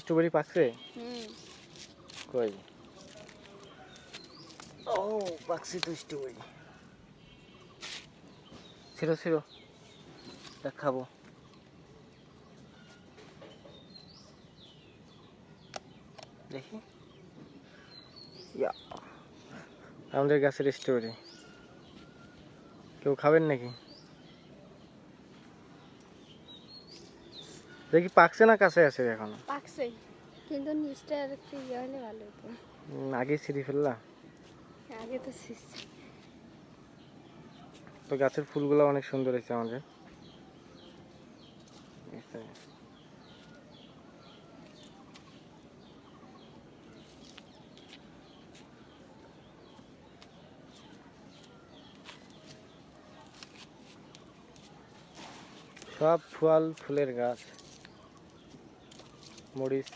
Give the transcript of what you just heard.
Strawberry পাকছে? হুম। কই? ও পাকছে তো স্ট্রবেরি। ছিল ছিল, খাবো। দেখি, ইয়া, আমাদের গাছের স্ট্রবেরি। কেউ খাবেন নাকি? দেখি পাকছে না কাছে আছে এখনো? পাকছে, কিন্তু নিচটা আর একটু ইয়ে হলে ভালো হতো। আগে ছিঁড়ে ফেললা? আগে তো ছিঁড়ছি। তো গাছের ফুলগুলো অনেক সুন্দর হয়েছে আমাদের। সব ফুলের গাছ, মরিচ।